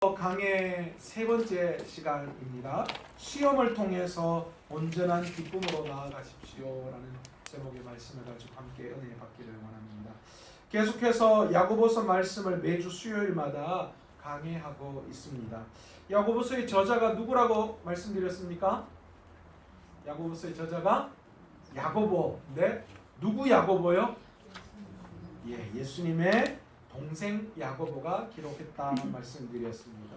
강의 세 번째 시간입니다. 시험을 통해서 온전한 기쁨으로 나아가십시오라는 제목의 말씀을 가지고 함께 은혜 받기를 원합니다. 계속해서 야고보서 말씀을 매주 수요일마다 강해하고 있습니다. 야고보서의 저자가 누구라고 말씀드렸습니까? 야고보서의 저자가 야고보. 네, 누구 야고보요? 예수님의 동생 야고보가 기록했다 말씀드렸습니다.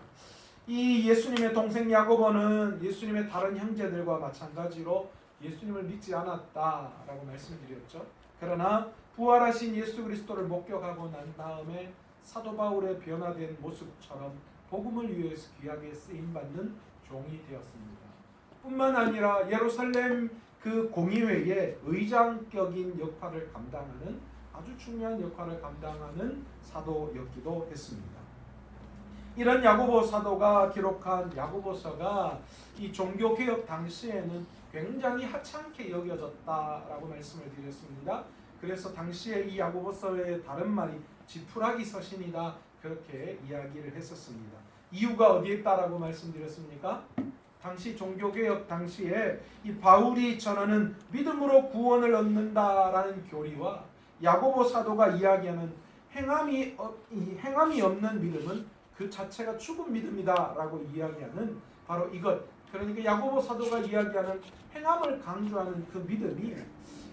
이 예수님의 동생 야고보는 예수님의 다른 형제들과 마찬가지로 예수님을 믿지 않았다라고 말씀드렸죠. 그러나 부활하신 예수 그리스도를 목격하고 난 다음에 사도 바울의 변화된 모습처럼 복음을 위해서 귀하게 쓰임받는 종이 되었습니다. 뿐만 아니라 예루살렘 그 공의회의 의장격인 역할을 감당하는 아주 중요한 역할을 감당하는 사도였기도 했습니다. 이런 야고보 사도가 기록한 야고보서가 이 종교개혁 당시에는 굉장히 하찮게 여겨졌다라고 말씀을 드렸습니다. 그래서 당시에 이 야고보서의 다른 말이 지푸라기 서신이다 그렇게 이야기를 했었습니다. 이유가 어디에 있다라고 말씀드렸습니까? 당시 종교개혁 당시에 이 바울이 전하는 믿음으로 구원을 얻는다라는 교리와 야고보 사도가 이야기하는 행함이 없는 믿음은 그 자체가 죽은 믿음이다라고 이야기하는 바로 이것. 그러니까 야고보 사도가 이야기하는 행함을 강조하는 그 믿음이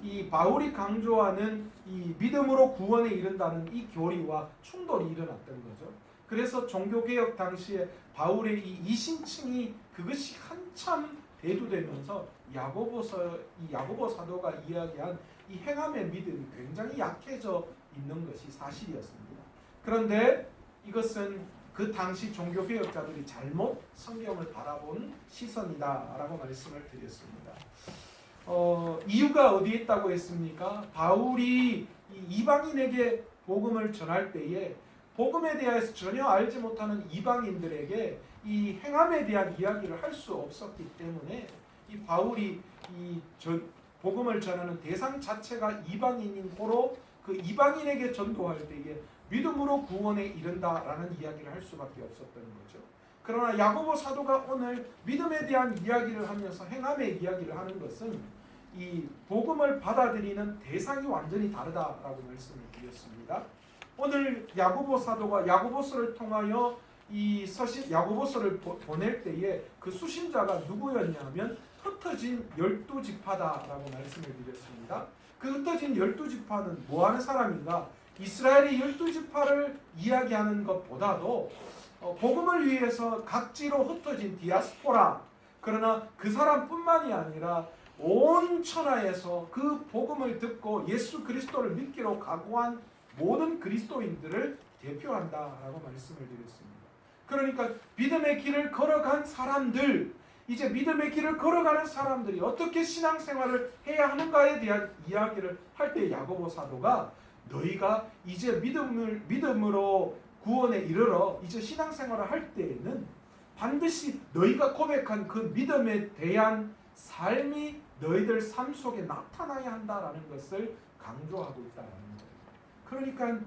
이 바울이 강조하는 이 믿음으로 구원에 이른다는 이 교리와 충돌이 일어났던 거죠. 그래서 종교개혁 당시에 바울의 이 이신칭이 그것이 한참 대두되면서 야고보 사도가 이야기한 이 행함의 믿음이 굉장히 약해져 있는 것이 사실이었습니다. 그런데 이것은 그 당시 종교개혁자들이 잘못 성경을 바라본 시선이다라고 말씀을 드렸습니다. 이유가 어디에 있다고 했습니까? 바울이 이방인에게 복음을 전할 때에 복음에 대해서 전혀 알지 못하는 이방인들에게 이 행함에 대한 이야기를 할 수 없었기 때문에 이 바울이 복음을 전하는 대상 자체가 이방인인 고로 그 이방인에게 전도할 때에 믿음으로 구원에 이른다라는 이야기를 할 수밖에 없었던 거죠. 그러나 야고보 사도가 오늘 믿음에 대한 이야기를 하면서 행함의 이야기를 하는 것은 이 복음을 받아들이는 대상이 완전히 다르다라고 말씀을 드렸습니다. 오늘 야고보 사도가 야고보서를 통하여 이 야고보서를 보낼 때에 그 수신자가 누구였냐면 흩어진 12지파다라고 말씀을 드렸습니다. 그 흩어진 12지파는 뭐하는 사람인가? 이스라엘의 12지파를 이야기하는 것보다도 복음을 위해서 각지로 흩어진 디아스포라, 그러나 그 사람뿐만이 아니라 온 천하에서 그 복음을 듣고 예수 그리스도를 믿기로 각오한 모든 그리스도인들을 대표한다라고 말씀을 드렸습니다. 그러니까 믿음의 길을 걸어간 사람들, 이제 믿음의 길을 걸어가는 사람들이 어떻게 신앙생활을 해야 하는가에 대한 이야기를 할 때 야고보 사도가 너희가 이제 믿음으로 구원에 이르러 이제 신앙생활을 할 때에는 반드시 너희가 고백한 그 믿음에 대한 삶이 너희들 삶 속에 나타나야 한다라는 것을 강조하고 있다는 거예요. 그러니까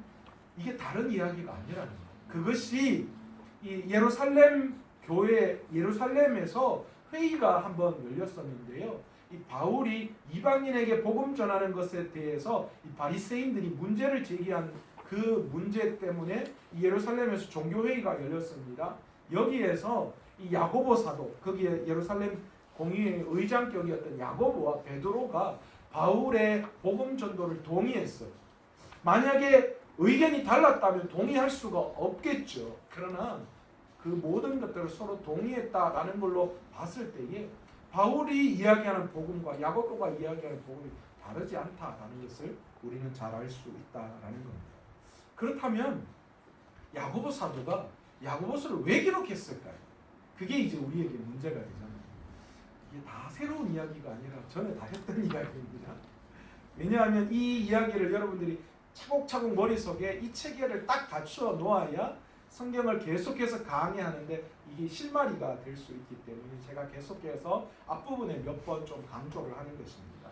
이게 다른 이야기가 아니라는 거예요. 그것이 이 예루살렘에서 회의가 한번 열렸었는데요. 이 바울이 이방인에게 복음 전하는 것에 대해서 이 바리새인들이 문제를 제기한 그 문제 때문에 예루살렘에서 종교회의가 열렸습니다. 여기에서 이 야고보 사도, 거기에 예루살렘 공의회 의장격이었던 야고보와 베드로가 바울의 복음 전도를 동의했어요. 만약에 의견이 달랐다면 동의할 수가 없겠죠. 그러나 그 모든 것들을 서로 동의했다라는 걸로 봤을 때에 바울이 이야기하는 복음과 야고보가 이야기하는 복음이 다르지 않다라는 것을 우리는 잘 알 수 있다라는 겁니다. 그렇다면 야고보 사도가 야고보서를 왜 기록했을까요? 그게 이제 우리에게 문제가 되잖아요. 이게 다 새로운 이야기가 아니라 전에 다 했던 이야기입니다. 왜냐하면 이 이야기를 여러분들이 차곡차곡 머릿속에 이 체계를 딱 갖추어 놓아야 성경을 계속해서 강의하는데 이게 실마리가 될 수 있기 때문에 제가 계속해서 앞부분에 몇 번 좀 강조를 하는 것입니다.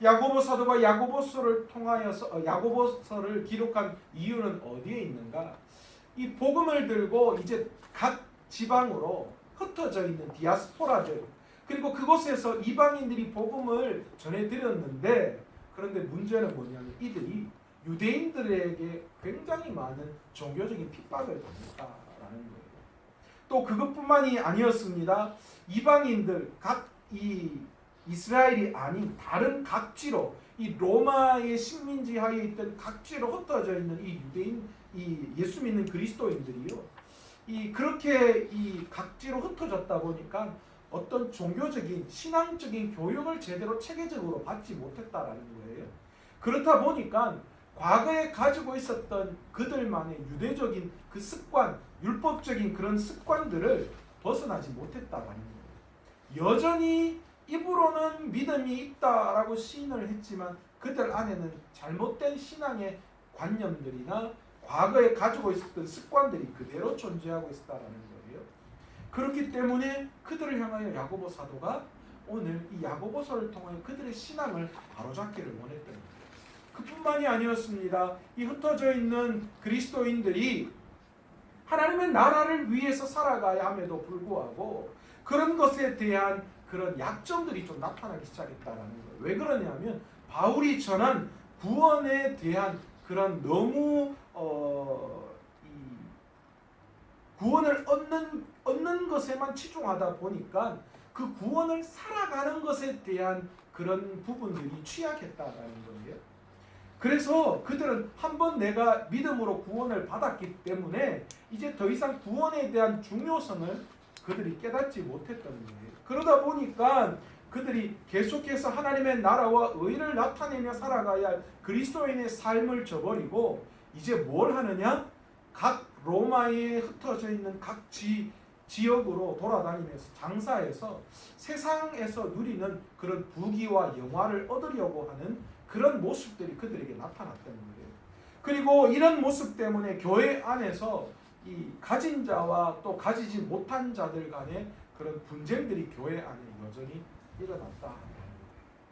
야고보 사도가 야고보서를 통하여서 야고보서를 기록한 이유는 어디에 있는가? 이 복음을 들고 이제 각 지방으로 흩어져 있는 디아스포라들, 그리고 그곳에서 이방인들이 복음을 전해드렸는데, 그런데 문제는 뭐냐면 이들이 유대인들에게 굉장히 많은 종교적인 핍박을 당했다라는 거예요. 또 그것뿐만이 아니었습니다. 이방인들, 각 이 이스라엘이 아닌 다른 각지로, 이 로마의 식민지 하에 있던 각지로 흩어져 있는 이 유대인, 이 예수 믿는 그리스도인들이요, 이 그렇게 이 각지로 흩어졌다 보니까 어떤 종교적인 신앙적인 교육을 제대로 체계적으로 받지 못했다라는 거예요. 그렇다 보니까 과거에 가지고 있었던 그들만의 유대적인 그 습관, 율법적인 그런 습관들을 벗어나지 못했다라는 거예요. 여전히 입으로는 믿음이 있다라고 시인을 했지만 그들 안에는 잘못된 신앙의 관념들이나 과거에 가지고 있었던 습관들이 그대로 존재하고 있었다라는 거예요. 그렇기 때문에 그들을 향하여 야고보 사도가 오늘 이 야고보서를 통하여 그들의 신앙을 바로잡기를 원했던 거예요. 그뿐만이 아니었습니다. 이 흩어져 있는 그리스도인들이 하나님의 나라를 위해서 살아가야 함에도 불구하고 그런 것에 대한 그런 약점들이 좀 나타나기 시작했다라는 거예요. 왜 그러냐면 바울이 전한 구원에 대한 그런 너무 이 구원을 얻는 것에만 치중하다 보니까 그 구원을 살아가는 것에 대한 그런 부분들이 취약했다라는 거예요. 그래서 그들은 한번 내가 믿음으로 구원을 받았기 때문에 이제 더 이상 구원에 대한 중요성을 그들이 깨닫지 못했던 거예요. 그러다 보니까 그들이 계속해서 하나님의 나라와 의를 나타내며 살아가야 할 그리스도인의 삶을 저버리고 이제 뭘 하느냐? 각 로마에 흩어져 있는 각 지역으로 돌아다니면서 장사해서 세상에서 누리는 그런 부귀와 영화를 얻으려고 하는 그런 모습들이 그들에게 나타났다는 거예요. 그리고 이런 모습 때문에 교회 안에서 이 가진 자와 또 가지지 못한 자들 간의 그런 분쟁들이 교회 안에 여전히 일어났다.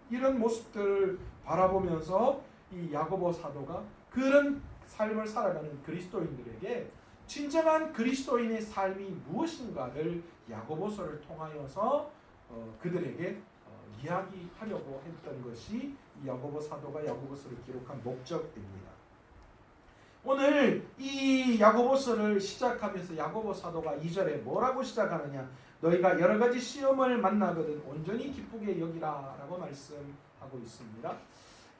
이런 모습들을 바라보면서 이 야고보 사도가 그런 삶을 살아가는 그리스도인들에게 진정한 그리스도인의 삶이 무엇인가를 야고보서를 통하여서 그들에게 이야기하려고 했던 것이 이 야고보 사도가 야고보서를 기록한 목적입니다. 오늘 이 야고보서를 시작하면서 야고보 사도가 2절에 뭐라고 시작하느냐? 너희가 여러 가지 시험을 만나거든 온전히 기쁘게 여기라 라고 말씀하고 있습니다.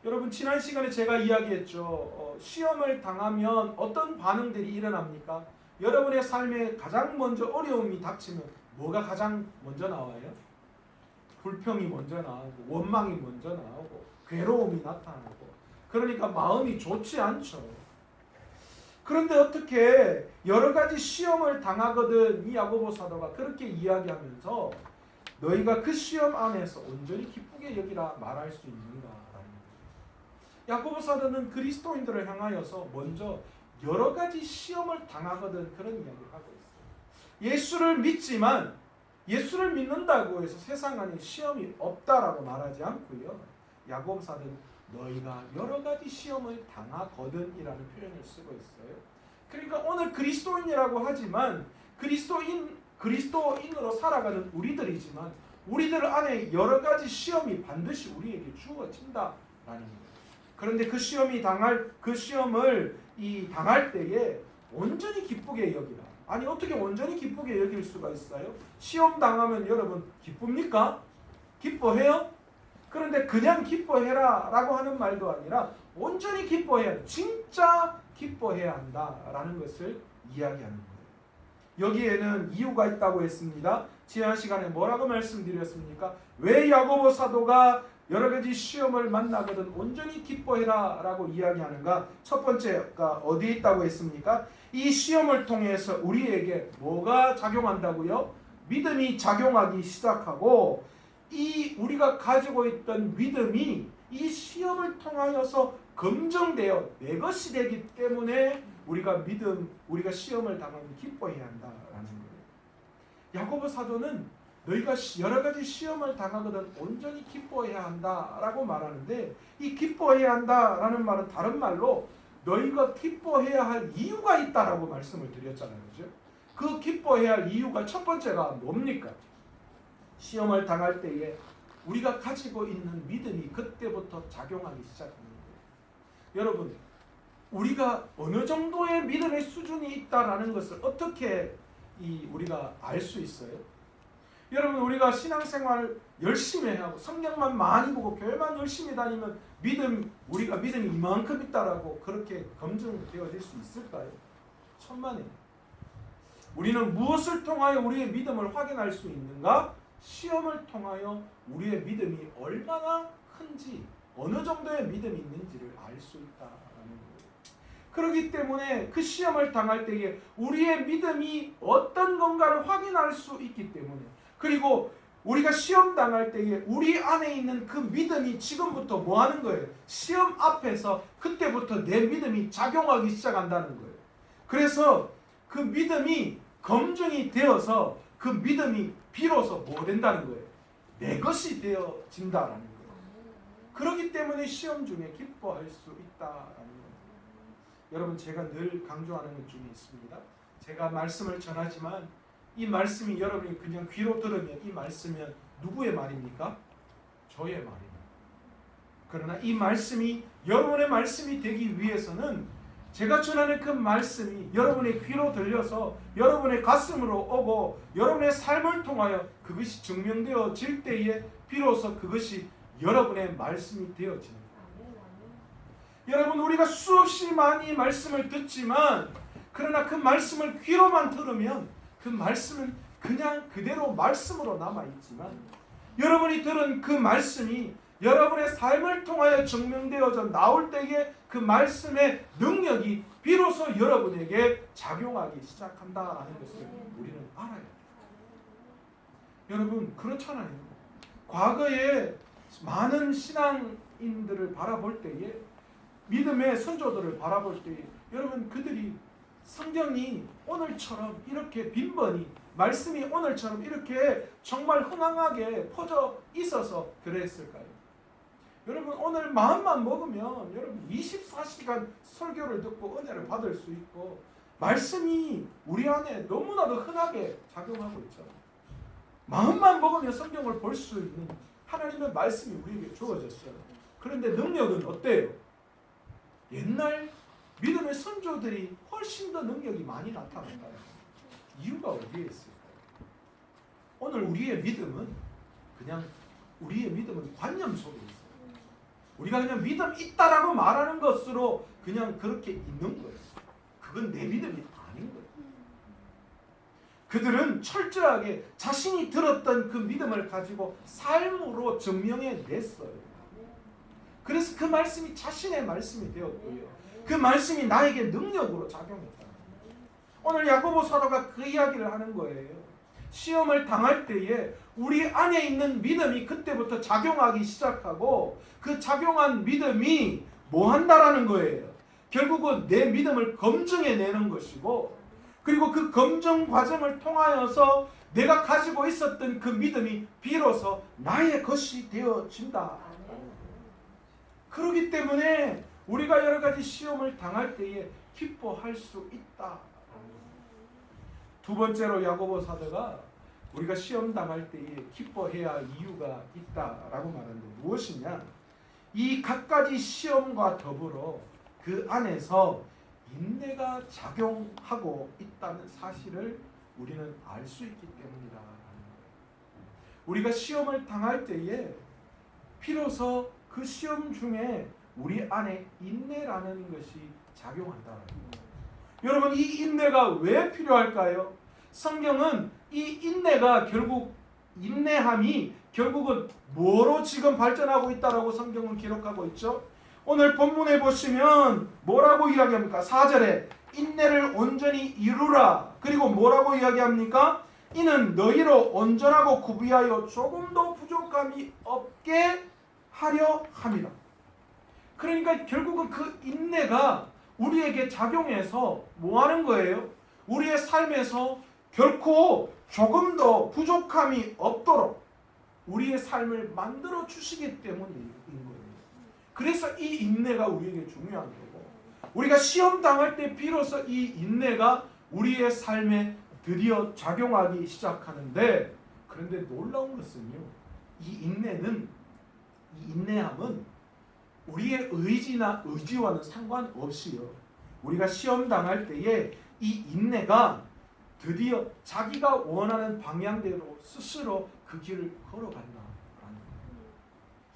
여러분 지난 시간에 제가 이야기했죠. 시험을 당하면 어떤 반응들이 일어납니까? 여러분의 삶에 가장 먼저 어려움이 닥치면 뭐가 가장 먼저 나와요? 불평이 먼저 나오고 원망이 먼저 나오고 괴로움이 나타나고, 그러니까 마음이 좋지 않죠. 그런데 어떻게 여러 가지 시험을 당하거든 이 야고보 사도가 그렇게 이야기하면서 너희가 그 시험 안에서 온전히 기쁘게 여기라 말할 수 있는가라는 거예요. 야고보 사도는 그리스도인들을 향하여서 먼저 여러 가지 시험을 당하거든 그런 이야기를 하고 있어요. 예수를 믿지만 예수를 믿는다고 해서 세상 안에 시험이 없다라고 말하지 않고요. 야고보 사도는 너희가 여러 가지 시험을 당하거든이라는 표현을 쓰고 있어요. 그러니까 오늘 그리스도인이라고 하지만 그리스도인으로 살아가는 우리들이지만 우리들 안에 여러 가지 시험이 반드시 우리에게 주어진다라는 거예요. 그런데 그 시험을 당할 때에 온전히 기쁘게 여기라. 아니 어떻게 온전히 기쁘게 여길 수가 있어요? 시험 당하면 여러분 기쁩니까? 기뻐해요? 그런데 그냥 기뻐해라 라고 하는 말도 아니라 온전히 기뻐해야, 진짜 기뻐해야 한다라는 것을 이야기하는 거예요. 여기에는 이유가 있다고 했습니다. 지난 시간에 뭐라고 말씀드렸습니까? 왜 야고보 사도가 여러 가지 시험을 만나거든 온전히 기뻐해라 라고 이야기하는가? 첫 번째가 어디에 있다고 했습니까? 이 시험을 통해서 우리에게 뭐가 작용한다고요? 믿음이 작용하기 시작하고 이 우리가 가지고 있던 믿음이 이 시험을 통하여서 검증되어 내 것이 되기 때문에 우리가 시험을 당하면 기뻐해야 한다라는 거예요. 야고보 사도는 너희가 여러 가지 시험을 당하거든 온전히 기뻐해야 한다라고 말하는데, 이 기뻐해야 한다라는 말은 다른 말로 너희가 기뻐해야 할 이유가 있다라고 말씀을 드렸잖아요. 그죠? 그 기뻐해야 할 이유가 첫 번째가 뭡니까? 시험을 당할 때에 우리가 가지고 있는 믿음이 그때부터 작용하기 시작합니다. 여러분, 우리가 어느 정도의 믿음의 수준이 있다라는 것을 어떻게 우리가 알 수 있어요? 여러분, 우리가 신앙생활을 열심히 하고 성경만 많이 보고 교회만 열심히 다니면 우리가 믿음이 이만큼 있다라고 그렇게 검증되어질 수 있을까요? 천만에요. 우리는 무엇을 통하여 우리의 믿음을 확인할 수 있는가? 시험을 통하여 우리의 믿음이 얼마나 큰지, 어느 정도의 믿음이 있는지를 알 수 있다라는 거예요. 그렇기 때문에 그 시험을 당할 때에 우리의 믿음이 어떤 건가를 확인할 수 있기 때문에, 그리고 우리가 시험 당할 때에 우리 안에 있는 그 믿음이 지금부터 뭐 하는 거예요? 시험 앞에서 그때부터 내 믿음이 작용하기 시작한다는 거예요. 그래서 그 믿음이 검증이 되어서 그 믿음이 비로소 뭐 된다는 거예요? 내 것이 되어진다라는 거예요. 그렇기 때문에 시험 중에 기뻐할 수 있다라는 거예요. 여러분, 제가 늘 강조하는 것 중에 있습니다. 제가 말씀을 전하지만 이 말씀이 여러분이 그냥 귀로 들으면 이 말씀은 누구의 말입니까? 저의 말입니다. 그러나 이 말씀이 여러분의 말씀이 되기 위해서는 제가 전하는 그 말씀이 여러분의 귀로 들려서 여러분의 가슴으로 오고 여러분의 삶을 통하여 그것이 증명되어질 때에 비로소 그것이 여러분의 말씀이 되어지는 거예요. 여러분, 우리가 수없이 많이 말씀을 듣지만 그러나 그 말씀을 귀로만 들으면 그 말씀은 그냥 그대로 말씀으로 남아있지만 여러분이 들은 그 말씀이 여러분의 삶을 통하여 증명되어져 나올 때에 그 말씀의 능력이 비로소 여러분에게 작용하기 시작한다라는 것을 우리는 알아야 돼요. 여러분, 그렇잖아요. 과거에 많은 신앙인들을 바라볼 때에, 믿음의 선조들을 바라볼 때에 여러분, 그들이 성경이 오늘처럼 이렇게 빈번히, 말씀이 오늘처럼 이렇게 정말 흥황하게 퍼져 있어서 그랬을까요? 여러분, 오늘 마음만 먹으면 여러분 24시간 설교를 듣고 은혜를 받을 수 있고 말씀이 우리 안에 너무나도 흔하게 작용하고 있죠. 마음만 먹으면 성경을 볼 수 있는 하나님의 말씀이 우리에게 주어졌어요. 그런데 능력은 어때요? 옛날 믿음의 선조들이 훨씬 더 능력이 많이 나타났다. 이유가 어디에 있을까요? 오늘 우리의 믿음은 관념 속에 있어요. 우리가 그냥 믿음 있다라고 말하는 것으로 그냥 그렇게 있는 거예요. 그건 내 믿음이 아닌 거예요. 그들은 철저하게 자신이 들었던 그 믿음을 가지고 삶으로 증명해 냈어요. 그래서 그 말씀이 자신의 말씀이 되었고요. 그 말씀이 나에게 능력으로 작용했다. 오늘 야고보 사도가 그 이야기를 하는 거예요. 시험을 당할 때에 우리 안에 있는 믿음이 그때부터 작용하기 시작하고 그 작용한 믿음이 뭐 한다라는 거예요. 결국은 내 믿음을 검증해내는 것이고, 그리고 그 검증 과정을 통하여서 내가 가지고 있었던 그 믿음이 비로소 나의 것이 되어진다. 그렇기 때문에 우리가 여러 가지 시험을 당할 때에 기뻐할 수 있다. 두 번째로 야고보 사도가 우리가 시험 당할 때에 기뻐해야 할 이유가 있다라고 말하는데 무엇이냐? 이 각가지 시험과 더불어 그 안에서 인내가 작용하고 있다는 사실을 우리는 알 수 있기 때문이다. 우리가 시험을 당할 때에 비로소 그 시험 중에 우리 안에 인내라는 것이 작용한다. 여러분, 이 인내가 왜 필요할까요? 성경은 이 인내가 인내함이 결국은 뭐로 지금 발전하고 있다라고 성경은 기록하고 있죠. 오늘 본문에 보시면 뭐라고 이야기합니까? 4절에 인내를 온전히 이루라. 그리고 뭐라고 이야기합니까? 이는 너희로 온전하고 구비하여 조금도 부족함이 없게 하려 함이라. 그러니까 결국은 그 인내가 우리에게 작용해서 뭐 하는 거예요? 우리의 삶에서 결코 조금 더 부족함이 없도록 우리의 삶을 만들어 주시기 때문인 거예요. 그래서 이 인내가 우리에게 중요한 거고, 우리가 시험 당할 때 비로소 이 인내가 우리의 삶에 드디어 작용하기 시작하는데, 그런데 놀라운 것은요, 이 인내함은 우리의 의지와는 상관없이요, 우리가 시험 당할 때에 이 인내가 드디어 자기가 원하는 방향대로 스스로 그 길을 걸어간다라는 거예요.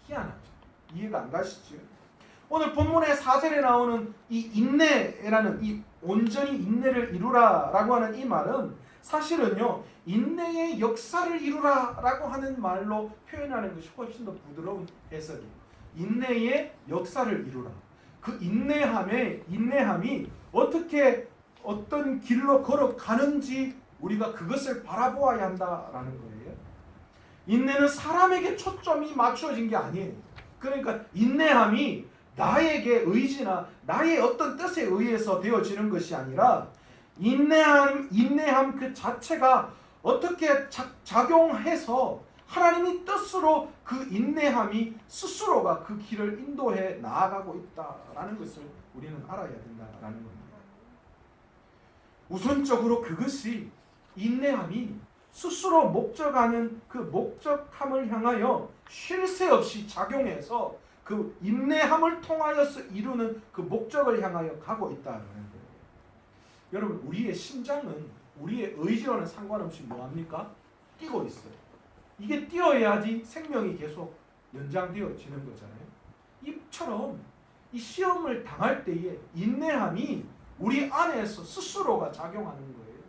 희한하죠. 이해가 안 가시죠? 오늘 본문의 4절에 나오는 이 인내라는, 이 온전히 인내를 이루라라고 하는 이 말은 사실은요, 인내의 역사를 이루라라고 하는 말로 표현하는 것이 훨씬 더 부드러운 해석이에요. 인내의 역사를 이루라. 그 인내함이 어떻게 어떤 길로 걸어가는지 우리가 그것을 바라보아야 한다라는 거예요. 인내는 사람에게 초점이 맞춰진 게 아니에요. 그러니까 인내함이 나에게 의지나 나의 어떤 뜻에 의해서 되어지는 것이 아니라, 인내함 그 자체가 어떻게 작용해서 하나님의 뜻으로 그 인내함이 스스로가 그 길을 인도해 나아가고 있다라는 것을 우리는 알아야 된다라는 겁니다. 우선적으로 그것이, 인내함이 스스로 목적하는 그 목적함을 향하여 쉴 새 없이 작용해서 그 인내함을 통하여서 이루는 그 목적을 향하여 가고 있다는 거예요. 여러분, 우리의 심장은 우리의 의지와는 상관없이 뭐합니까? 뛰고 있어요. 이게 뛰어야지 생명이 계속 연장되어지는 거잖아요. 이처럼 이 시험을 당할 때에 인내함이 우리 안에서 스스로가 작용하는 거예요.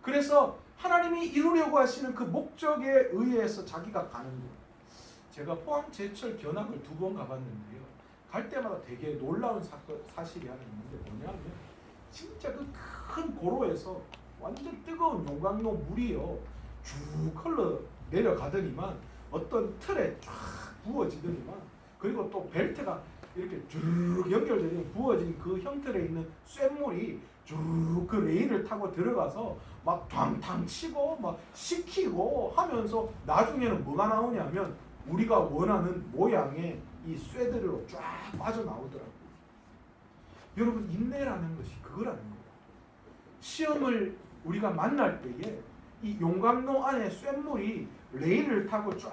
그래서 하나님이 이루려고 하시는 그 목적에 의해서 자기가 가는 거예요. 제가 포항 제철 견학을 2번 가봤는데요, 갈 때마다 되게 놀라운 사실이 하나 있는데, 뭐냐면 진짜 그 큰 고로에서 완전 뜨거운 용광로 물이요 쭉 흘러 내려가더니만 어떤 틀에 쫙 부어지더니만, 그리고 또 벨트가 이렇게 쭉 연결되는 부어진 그 형틀에 있는 쇳물이 쭉 그 레일을 타고 들어가서 막 탕탕 치고 막 식히고 하면서 나중에는 뭐가 나오냐면 우리가 원하는 모양의 이 쇠들로 쫙 빠져나오더라고요. 여러분, 인내라는 것이 그거라는 거예요. 시험을 우리가 만날 때에 이 용광로 안에 쇳물이 레일을 타고 쫙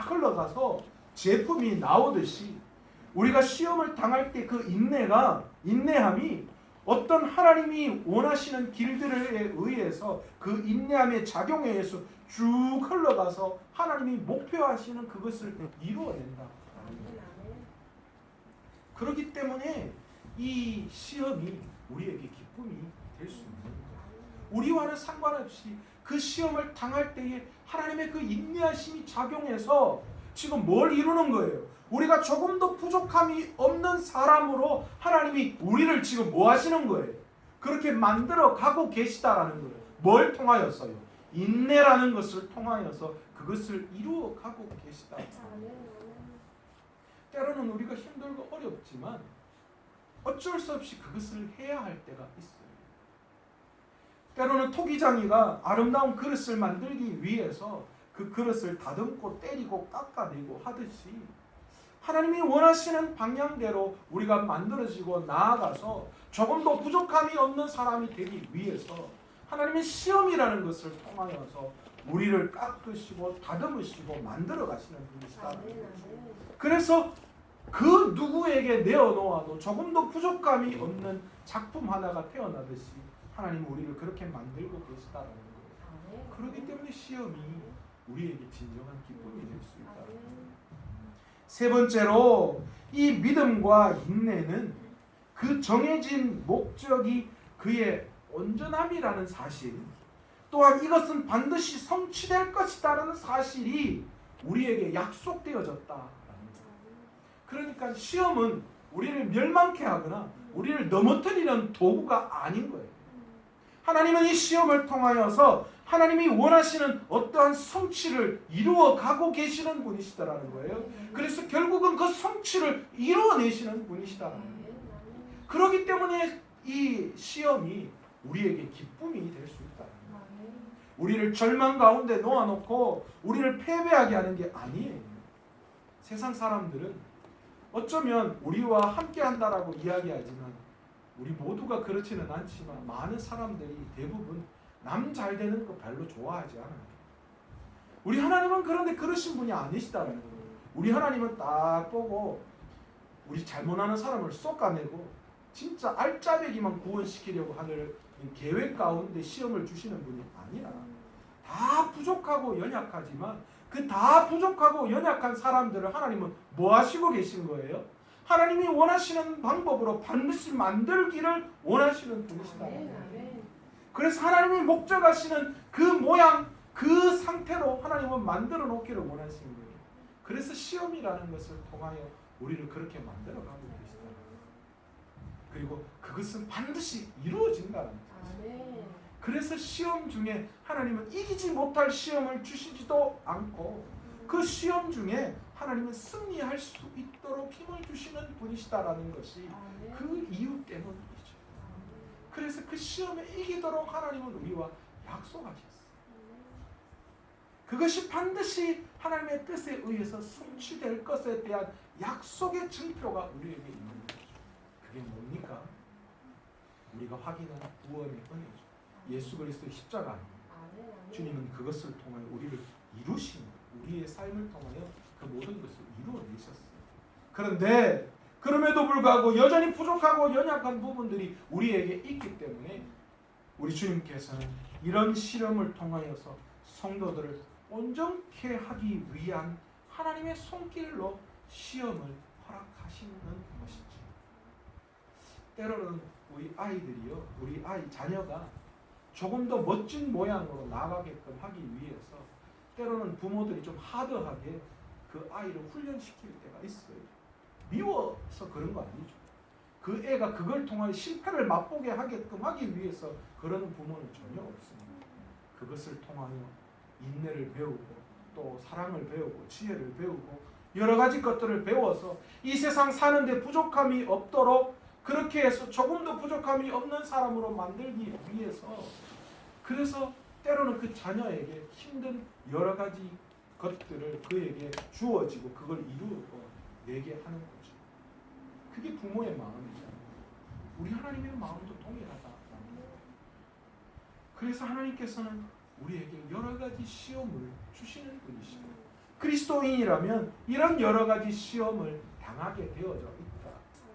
흘러가서 제품이 나오듯이, 우리가 시험을 당할 때 그 인내함이 어떤 하나님이 원하시는 길들에 의해서 그 인내함의 작용에 의해서 쭉 흘러가서 하나님이 목표하시는 그것을 이루어낸다. 그렇기 때문에 이 시험이 우리에게 기쁨이 될 수 있는 거예요. 우리와는 상관없이 그 시험을 당할 때에 하나님의 그 인내하심이 작용해서 지금 뭘 이루는 거예요? 우리가 조금도 부족함이 없는 사람으로 하나님이 우리를 지금 뭐 하시는 거예요? 그렇게 만들어 가고 계시다라는 거예요. 뭘 통하여서요? 인내라는 것을 통하여서 그것을 이루어 가고 계시다. 때로는 우리가 힘들고 어렵지만 어쩔 수 없이 그것을 해야 할 때가 있어요. 때로는 토기장이가 아름다운 그릇을 만들기 위해서 그 그릇을 다듬고 때리고 깎아내고 하듯이, 하나님이 원하시는 방향대로 우리가 만들어지고 나아가서 조금도 부족함이 없는 사람이 되기 위해서 하나님의 시험이라는 것을 통하여서 우리를 깎으시고 다듬으시고 만들어 가시는 분이시다. 그래서 그 누구에게 내어놓아도 조금도 부족함이 없는 작품 하나가 태어나듯이 하나님은 우리를 그렇게 만들고 계시다라는 거예요. 그렇기 때문에 시험이 우리에게 진정한 기쁨이 될 수 있다. 세 번째로, 이 믿음과 인내는 그 정해진 목적이 그의 온전함이라는 사실, 또한 이것은 반드시 성취될 것이다라는 사실이 우리에게 약속되어졌다라는 거예요. 그러니까 시험은 우리를 멸망케 하거나 우리를 넘어뜨리는 도구가 아닌 거예요. 하나님은 이 시험을 통하여서 하나님이 원하시는 어떠한 성취를 이루어 가고 계시는 분이시다라는 거예요. 그래서 결국은 그 성취를 이루어내시는 분이시다라는 거예요. 그렇기 때문에 이 시험이 우리에게 기쁨이 될 수 있다. 우리를 절망 가운데 놓아놓고 우리를 패배하게 하는 게 아니에요. 세상 사람들은 어쩌면 우리와 함께 한다라고 이야기하지만, 우리 모두가 그렇지는 않지만 많은 사람들이 대부분 남 잘 되는 거 별로 좋아하지 않아요. 우리 하나님은 그런데 그러신 분이 아니시다는 거예요. 우리 하나님은 딱 보고 우리 잘못하는 사람을 쏟아내고 진짜 알짜배기만 구원시키려고 하는 계획 가운데 시험을 주시는 분이 아니라 다 부족하고 연약하지만 그 다 부족하고 연약한 사람들을 하나님은 뭐 하시고 계신 거예요? 하나님이 원하시는 방법으로 반드시 만들기를 원하시는 분이시다. 그래서 하나님이 목적하시는 그 모양, 그 상태로 하나님은 만들어 놓기를 원하시는 거예요. 그래서 시험이라는 것을 통하여 우리를 그렇게 만들어 가고 계시다. 그리고 그것은 반드시 이루어진다는 거죠. 그래서 시험 중에 하나님은 이기지 못할 시험을 주시지도 않고 그 시험 중에 하나님은 승리할 수 있도록 힘을 주시는 분이시다라는 것이 그 이유 때문이죠. 그래서 그 시험에 이기도록 하나님은 우리와 약속하셨어요. 그것이 반드시 하나님의 뜻에 의해서 성취될 것에 대한 약속의 증표가 우리에게 있는 거죠. 그게 뭡니까? 우리가 확인한 구원의 은혜죠. 예수 그리스도의 십자가 아닙니다. 주님은 그것을 통하여 우리를 이루신 거예요. 우리의 삶을 통하여 그 모든 것을 이루어내셨어요. 그런데 그럼에도 불구하고 여전히 부족하고 연약한 부분들이 우리에게 있기 때문에 우리 주님께서는 이런 실험을 통하여서 성도들을 온전케 하기 위한 하나님의 손길로 시험을 허락하시는 것이죠. 때로는 우리 아이들이요, 우리 아이 자녀가 조금 더 멋진 모양으로 나가게끔 하기 위해서 때로는 부모들이 좀 하드하게 그 아이를 훈련시킬 때가 있어요. 미워서 그런 거 아니죠. 그 애가 그걸 통하여 실패를 맛보게 하게끔 하기 위해서 그러는 부모는 전혀 없습니다. 그것을 통하여 인내를 배우고 또 사랑을 배우고 지혜를 배우고 여러 가지 것들을 배워서 이 세상 사는데 부족함이 없도록 그렇게 해서 조금 더 부족함이 없는 사람으로 만들기 위해서 그래서 때로는 그 자녀에게 힘든 여러 가지 것들을 그에게 주어지고 그걸 이루어내게 하는 거죠. 그게 부모의 마음이잖아요. 우리 하나님의 마음도 동일하다. 그래서 하나님께서는 우리에게 여러 가지 시험을 주시는 분이시고 그리스도인이라면 이런 여러 가지 시험을 당하게 되어져 있다.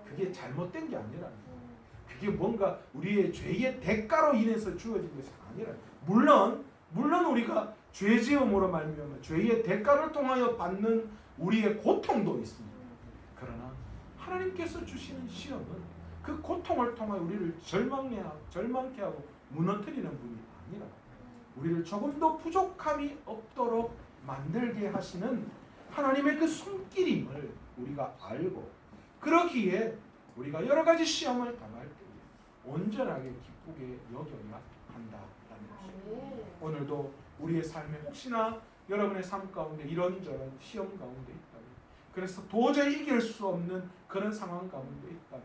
그게 잘못된 게 아니라 그게 뭔가 우리의 죄의 대가로 인해서 주어진 것이 아니라 물론 우리가 죄지음으로 말미암아 죄의 대가를 통하여 받는 우리의 고통도 있습니다. 그러나 하나님께서 주시는 시험은 그 고통을 통하여 우리를 절망케 하고 무너뜨리는 분이 아니라 우리를 조금 더 부족함이 없도록 만들게 하시는 하나님의 그 손길임을 우리가 알고 그러기에 우리가 여러 가지 시험을 당할 때 온전하게 기쁘게 여겨야 한다라는 것입니다. 오늘도 우리의 삶에 혹시나 여러분의 삶 가운데 이런저런 시험 가운데 있다면 그래서 도저히 이길 수 없는 그런 상황 가운데 있다면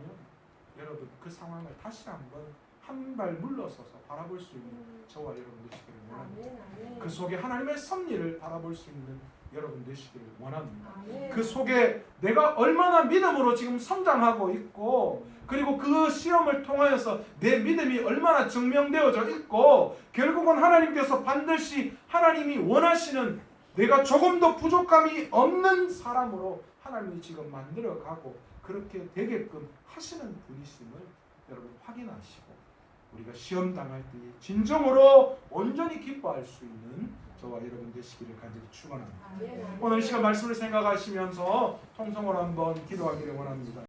여러분 그 상황을 다시 한번 한 발 물러서서 바라볼 수 있는 저와 여러분 되시기를 원합니다. 그 속에 하나님의 섭리를 바라볼 수 있는 여러분 되시기를 원합니다. 그 속에 내가 얼마나 믿음으로 지금 성장하고 있고 그리고 그 시험을 통하여서 내 믿음이 얼마나 증명되어져 있고 결국은 하나님께서 반드시 하나님이 원하시는 내가 조금 더 부족함이 없는 사람으로 하나님이 지금 만들어가고 그렇게 되게끔 하시는 분이심을 여러분 확인하시고 우리가 시험 당할 때 진정으로 온전히 기뻐할 수 있는 저와 여러분 되시기를 간절히 축원합니다. 오늘 시간 말씀을 생각하시면서 통성으로 한번 기도하기를 원합니다.